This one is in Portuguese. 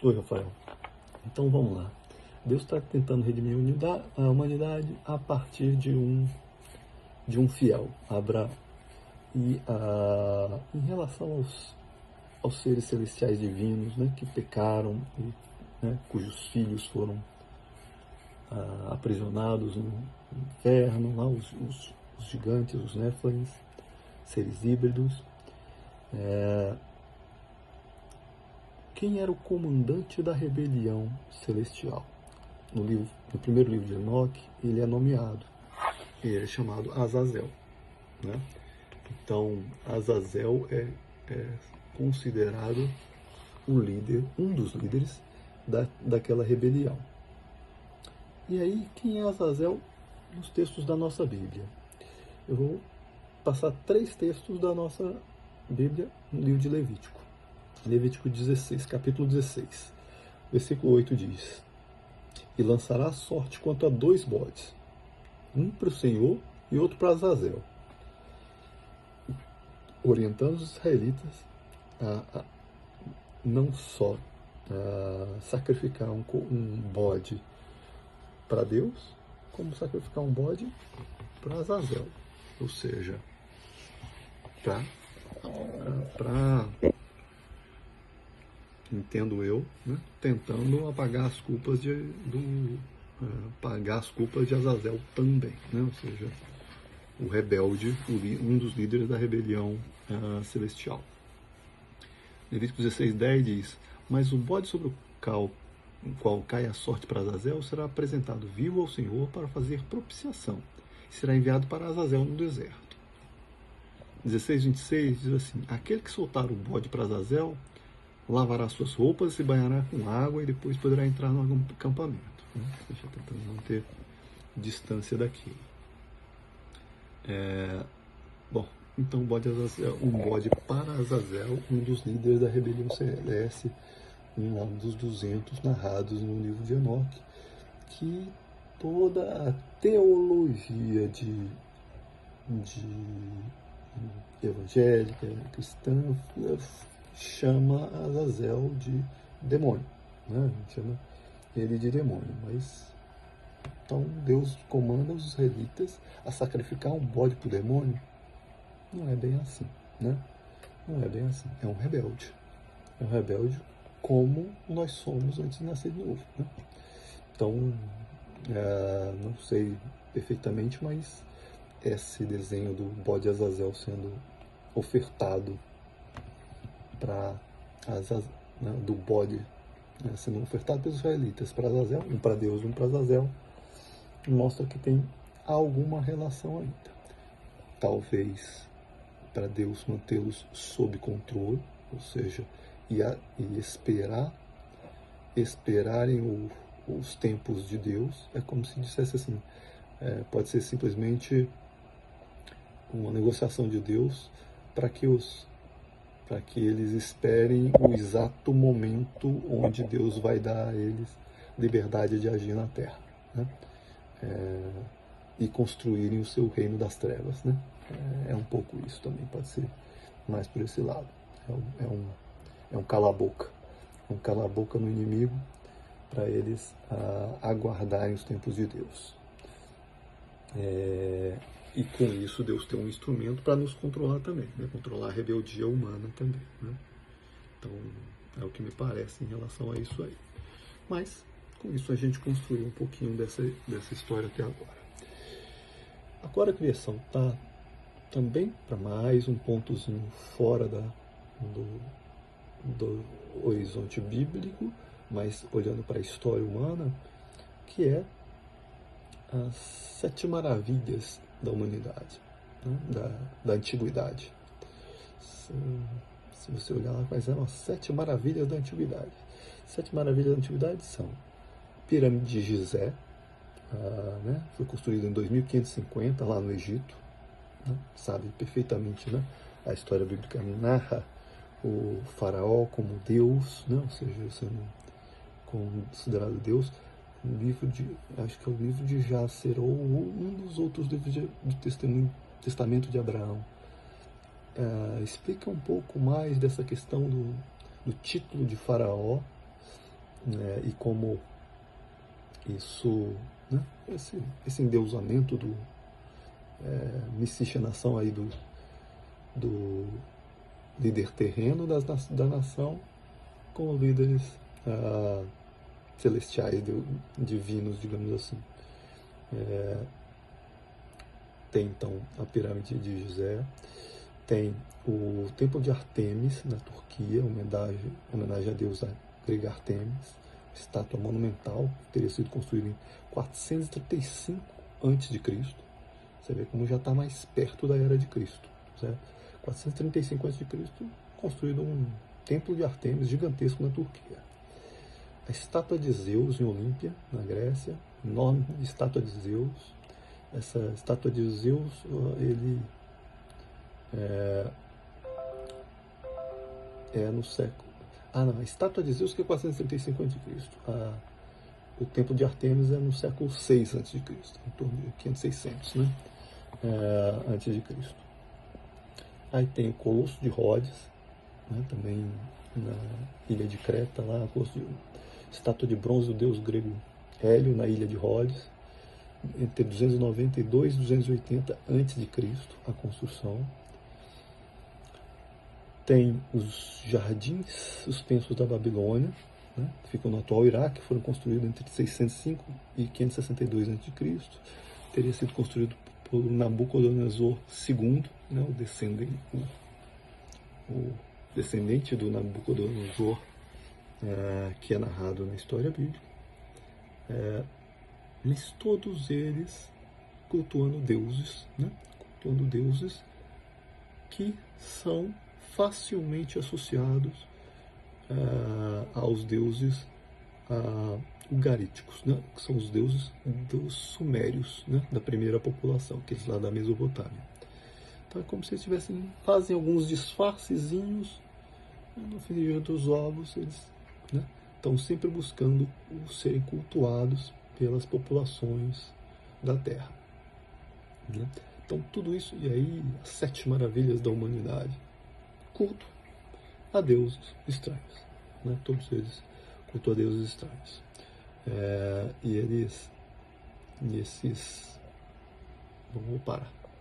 Oi, Rafael. Então vamos lá. Deus está tentando redimir a humanidade a partir de um fiel, Abraão. E em relação aos seres celestiais divinos, né, que pecaram, e, né, cujos filhos foram aprisionados no inferno, lá os gigantes, os Néfilins, seres híbridos. Quem era o comandante da rebelião celestial? No primeiro livro de Enoque, ele é nomeado. Ele é chamado Azazel. Né? Então, Azazel é considerado um dos líderes daquela rebelião. E aí, quem é Azazel nos textos da nossa Bíblia? Eu vou passar 3 textos da nossa Bíblia no livro de Levítico. Levítico 16, capítulo 16, versículo 8 diz: E lançará sorte quanto a 2 bodes, um para o Senhor e outro para Azazel, orientando os israelitas a não só sacrificar um bode para Deus, como sacrificar um bode para Azazel, ou seja, para entendo eu, né, tentando apagar as culpas pagar as culpas de Azazel também, né, ou seja, o rebelde, um dos líderes da rebelião celestial. Levítico 16:10 diz: Mas o bode sobre o qual cai a sorte para Azazel será apresentado vivo ao Senhor para fazer propiciação, e será enviado para Azazel no deserto. 16:26 diz assim: Aquele que soltar o bode para Azazel lavará suas roupas, se banhará com água e depois poderá entrar no acampamento. Né? Deixa eu tentando manter distância daquilo. Bom, então um bode para Azazel, um dos líderes da rebelião celeste, um dos 200 narrados no livro de Enoque, que toda a teologia evangélica, cristã, chama Azazel de demônio, né? Chama ele de demônio, mas então Deus comanda os israelitas a sacrificar um bode para o demônio? Não é bem assim, né? Não é bem assim. É um rebelde. É um rebelde como nós somos antes de nascer de novo, né? Então, não sei perfeitamente, mas esse desenho do bode Azazel sendo ofertado do bode sendo ofertado pelos israelitas para Azazel, um para Deus, um para Azazel, mostra que tem alguma relação ainda. Talvez para Deus mantê-los sob controle, ou seja, e esperarem os tempos de Deus. É como se dissesse assim, pode ser simplesmente uma negociação de Deus para que eles esperem o exato momento onde Deus vai dar a eles liberdade de agir na Terra, né? E construírem o seu reino das trevas, né? É um pouco isso também, pode ser mais por esse lado. É um cala-boca. Um cala-boca no inimigo para eles aguardarem os tempos de Deus. E com isso Deus tem um instrumento para nos controlar também, né? Controlar a rebeldia humana também, né? Então é o que me parece em relação a isso aí. Mas com isso a gente construiu um pouquinho dessa história até agora. Agora a criação está também para mais um pontozinho fora do horizonte bíblico, mas olhando para a história humana, que é as 7 maravilhas da humanidade, né? da antiguidade. Se você olhar lá quais eram as 7 maravilhas da antiguidade. 7 maravilhas da antiguidade são Pirâmide de Gizé, né? Foi construída em 2550 lá no Egito, né? Sabe perfeitamente, né? A história bíblica narra o faraó como Deus, né? Ou seja, sendo considerado Deus. Acho que é o livro de Jácer, ou um dos outros livros do Testamento de Abraão. Explica um pouco mais dessa questão do título de faraó, né, e como isso, né, esse endeusamento do miscigenação aí do líder terreno da nação com líderes celestiais, divinos, digamos assim. Tem então a pirâmide de Gizé, tem o templo de Ártemis na Turquia, homenagem à deusa grega Ártemis, estátua monumental, teria sido construída em 435 a.C. Você vê como já está mais perto da era de Cristo, certo? 435 a.C., construído um templo de Ártemis gigantesco na Turquia. A estátua de Zeus em Olímpia, na Grécia, enorme estátua de Zeus. Essa estátua de Zeus, ele no século... não, a estátua de Zeus que é 435 a.C. O templo de Ártemis é no século 6 a.C., em torno de 500, 600, né? Antes de Cristo. Aí tem o Colosso de Rhodes, né? Também na ilha de Creta, lá, estátua de bronze do deus grego Hélio, na ilha de Rhodes, entre 292 e 280 a.C., a construção. Tem os jardins suspensos da Babilônia, né, que ficam no atual Iraque, foram construídos entre 605 e 562 a.C., teria sido construído por Nabucodonosor II, né, o descendente do Nabucodonosor, que é narrado na história bíblica, mas todos eles cultuando deuses, né, que são facilmente associados aos deuses ugaríticos, né, que são os deuses dos sumérios, né, da primeira população, aqueles lá da Mesopotâmia. Então é como se eles fazem alguns disfarcezinhos, no frigir dos ovos, eles, né, estão sempre buscando serem cultuados pelas populações da Terra, né? Então tudo isso, e aí as 7 maravilhas da humanidade, culto a deuses estranhos, né? Todos eles cultuam a deuses estranhos, e esses, vamos parar.